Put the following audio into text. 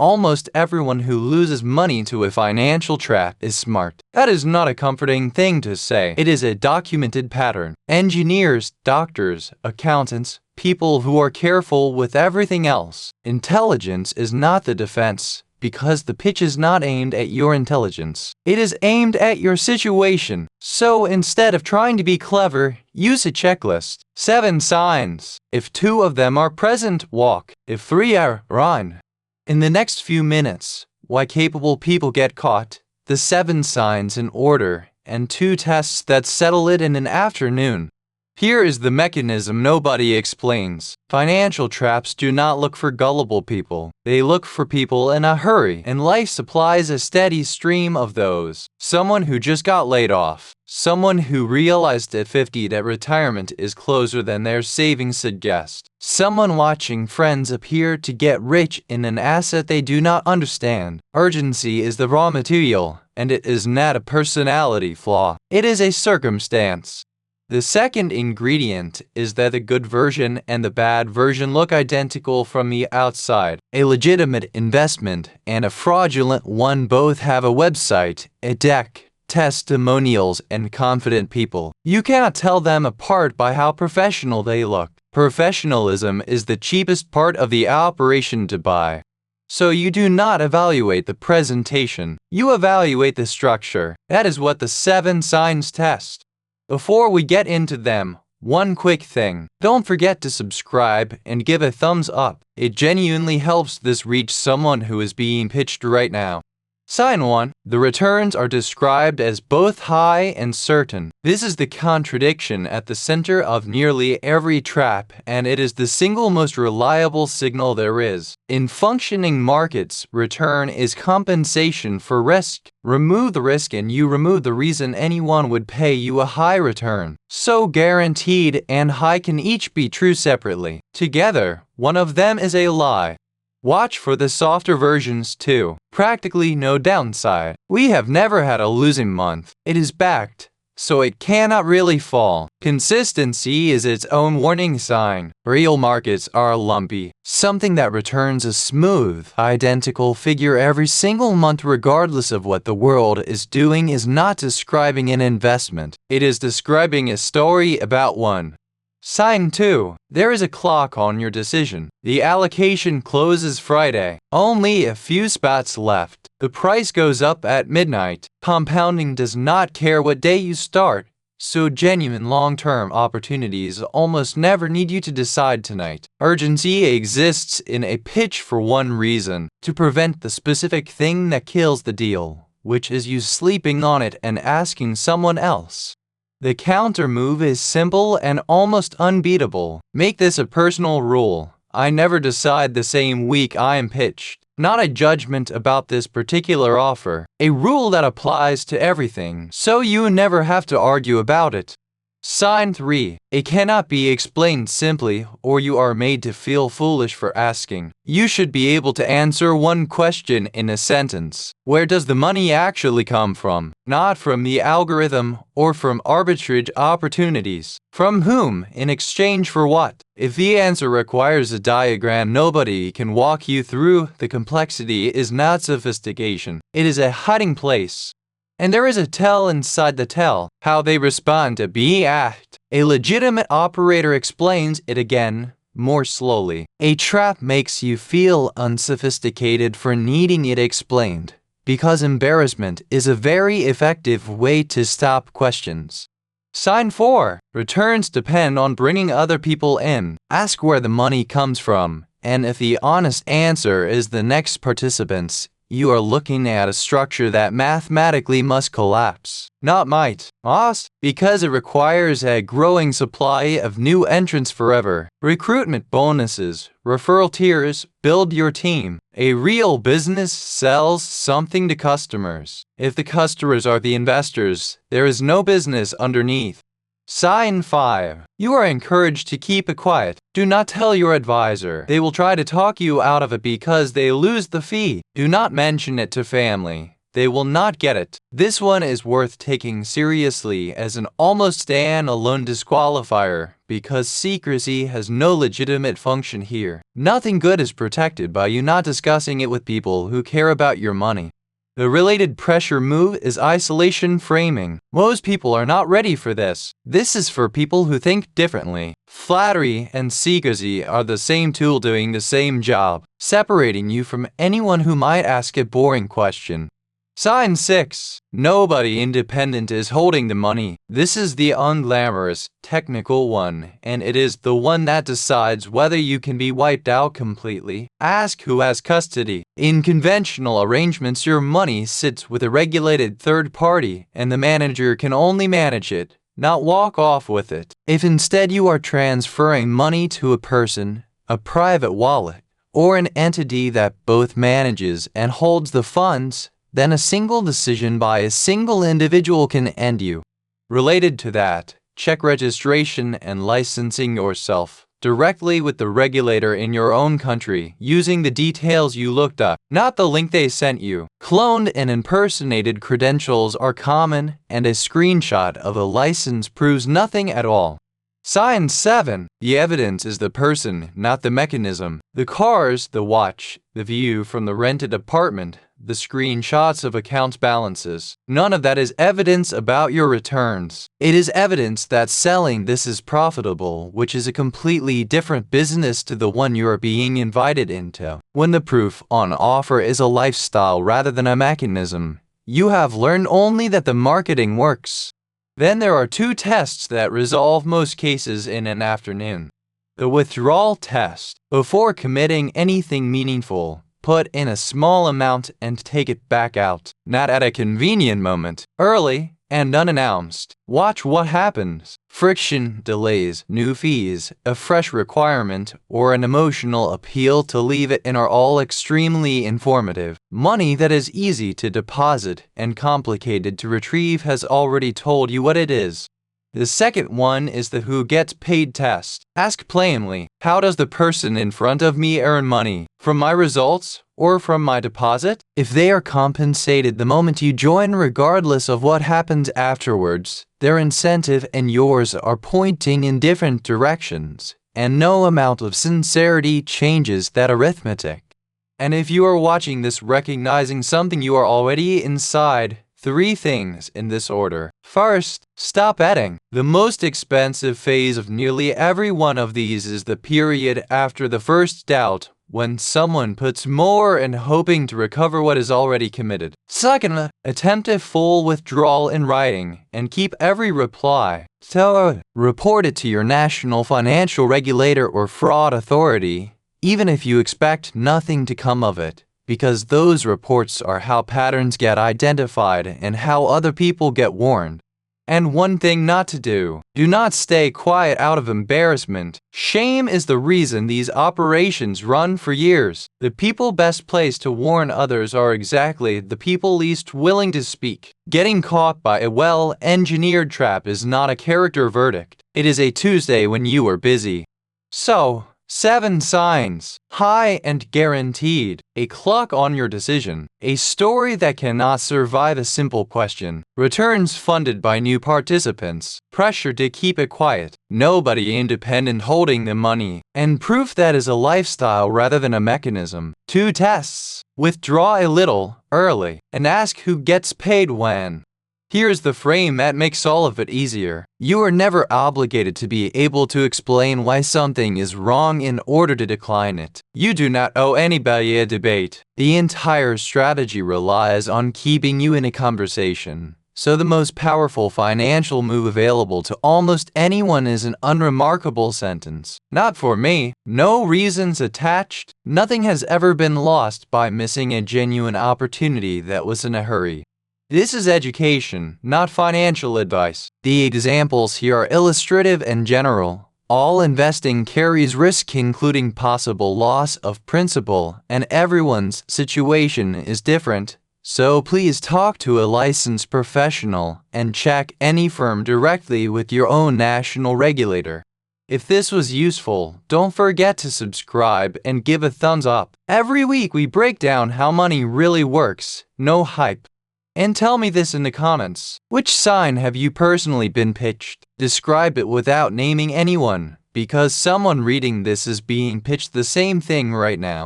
Almost everyone who loses money to a financial trap is smart. That is not a comforting thing to say. It is a documented pattern. Engineers, doctors, accountants, people who are careful with everything else. Intelligence is not the defense, because the pitch is not aimed at your intelligence. It is aimed at your situation. So instead of trying to be clever, use a checklist. 7 signs. If 2 of them are present, walk. If 3 are, run. In the next few minutes, why capable people get caught, the 7 signs in order, and 2 tests that settle it in an afternoon. Here is the mechanism nobody explains. Financial traps do not look for gullible people. They look for people in a hurry, and life supplies a steady stream of those. Someone who just got laid off. Someone who realized at 50 that retirement is closer than their savings suggest. Someone watching friends appear to get rich in an asset they do not understand. Urgency is the raw material, and it is not a personality flaw. It is a circumstance. The second ingredient is that the good version and the bad version look identical from the outside. A legitimate investment and a fraudulent one both have a website, a deck, testimonials, and confident people. You cannot tell them apart by how professional they look. Professionalism is the cheapest part of the operation to buy. So you do not evaluate the presentation. You evaluate the structure. That is what the 7 signs test. Before we get into them, one quick thing. Don't forget to subscribe and give a thumbs up. It genuinely helps this reach someone who is being pitched right now. Sign 1. The returns are described as both high and certain. This is the contradiction at the center of nearly every trap, and it is the single most reliable signal there is. In functioning markets, return is compensation for risk. Remove the risk and you remove the reason anyone would pay you a high return. So guaranteed and high can each be true separately. Together, one of them is a lie. Watch for the softer versions too. Practically no downside. We have never had a losing month. It is backed, so it cannot really fall. Consistency is its own warning sign. Real markets are lumpy. Something that returns a smooth, identical figure every single month regardless of what the world is doing is not describing an investment. It is describing a story about one. Sign 2. There is a clock on your decision. The allocation closes Friday. Only a few spots left. The price goes up at midnight. Compounding does not care what day you start, so genuine long-term opportunities almost never need you to decide tonight. Urgency exists in a pitch for one reason, to prevent the specific thing that kills the deal, which is you sleeping on it and asking someone else. The counter move is simple and almost unbeatable. Make this a personal rule. I never decide the same week I am pitched. Not a judgment about this particular offer. A rule that applies to everything, so you never have to argue about it. Sign 3. It cannot be explained simply, or you are made to feel foolish for asking. You should be able to answer one question in a sentence. Where does the money actually come from? Not from the algorithm or from arbitrage opportunities. From whom? In exchange for what? If the answer requires a diagram nobody can walk you through, the complexity is not sophistication. It is a hiding place. And there is a tell inside the tell, how they respond to be asked. A legitimate operator explains it again, more slowly. A trap makes you feel unsophisticated for needing it explained, because embarrassment is a very effective way to stop questions. Sign 4. Returns depend on bringing other people in. Ask where the money comes from, and if the honest answer is the next participants, you are looking at a structure that mathematically must collapse, not might, because it requires a growing supply of new entrants forever. Recruitment bonuses, referral tiers, build your team. A real business sells something to customers. If the customers are the investors, there is no business underneath. Sign 5. You are encouraged to keep it quiet. Do not tell your advisor. They will try to talk you out of it because they lose the fee. Do not mention it to family. they will not get it. This one is worth taking seriously as an almost stand-alone disqualifier because secrecy has no legitimate function here. Nothing good is protected by you not discussing it with people who care about your money. The related pressure move is isolation framing. Most people are not ready for this. This is for people who think differently. Flattery and secrecy are the same tool doing the same job, separating you from anyone who might ask a boring question. Sign 6. Nobody independent is holding the money. This is the unglamorous, technical one, and it is the one that decides whether you can be wiped out completely. Ask who has custody. In conventional arrangements, your money sits with a regulated third party, and the manager can only manage it, not walk off with it. If instead you are transferring money to a person, a private wallet, or an entity that both manages and holds the funds, then a single decision by a single individual can end you. Related to that, check registration and licensing yourself directly with the regulator in your own country using the details you looked up, not the link they sent you. Cloned and impersonated credentials are common, and a screenshot of a license proves nothing at all. Sign 7. The evidence is the person, not the mechanism. The cars, the watch, the view from the rented apartment, the screenshots of account balances. None of that is evidence about your returns. It is evidence that selling this is profitable, which is a completely different business to the one you are being invited into. When the proof on offer is a lifestyle rather than a mechanism, you have learned only that the marketing works. Then there are 2 tests that resolve most cases in an afternoon. The withdrawal test. Before committing anything meaningful, put in a small amount and take it back out. Not at a convenient moment, early and unannounced. Watch what happens. Friction, delays, new fees, a fresh requirement, or an emotional appeal to leave it in are all extremely informative. Money that is easy to deposit and complicated to retrieve has already told you what it is. The second one is the who gets paid test. Ask plainly, how does the person in front of me earn money? From my results or from my deposit? If they are compensated the moment you join regardless of what happens afterwards, their incentive and yours are pointing in different directions, and no amount of sincerity changes that arithmetic. And if you are watching this recognizing something you are already inside, 3 things in this order. First, stop betting. The most expensive phase of nearly every one of these is the period after the first doubt, when someone puts more in hoping to recover what is already committed. Second, attempt a full withdrawal in writing and keep every reply. Third, report it to your national financial regulator or fraud authority, even if you expect nothing to come of it, because those reports are how patterns get identified and how other people get warned. And one thing not to do. Do not stay quiet out of embarrassment. Shame is the reason these operations run for years. The people best placed to warn others are exactly the people least willing to speak. Getting caught by a well-engineered trap is not a character verdict. It is a Tuesday when you are busy. So, 7 signs. High and guaranteed. A clock on your decision. A story that cannot survive a simple question. Returns funded by new participants. Pressure to keep it quiet. Nobody independent holding the money. And proof that is a lifestyle rather than a mechanism. 2 tests. Withdraw a little, early, and ask who gets paid when. Here's the frame that makes all of it easier. You are never obligated to be able to explain why something is wrong in order to decline it. You do not owe anybody a debate. The entire strategy relies on keeping you in a conversation. So the most powerful financial move available to almost anyone is an unremarkable sentence. Not for me. No reasons attached. Nothing has ever been lost by missing a genuine opportunity that was in a hurry. This is education, not financial advice. The examples here are illustrative and general. All investing carries risk, including possible loss of principal, and everyone's situation is different. So please talk to a licensed professional and check any firm directly with your own national regulator. If this was useful, don't forget to subscribe and give a thumbs up. Every week we break down how money really works, no hype. And tell me this in the comments. Which sign have you personally been pitched? Describe it without naming anyone, because someone reading this is being pitched the same thing right now.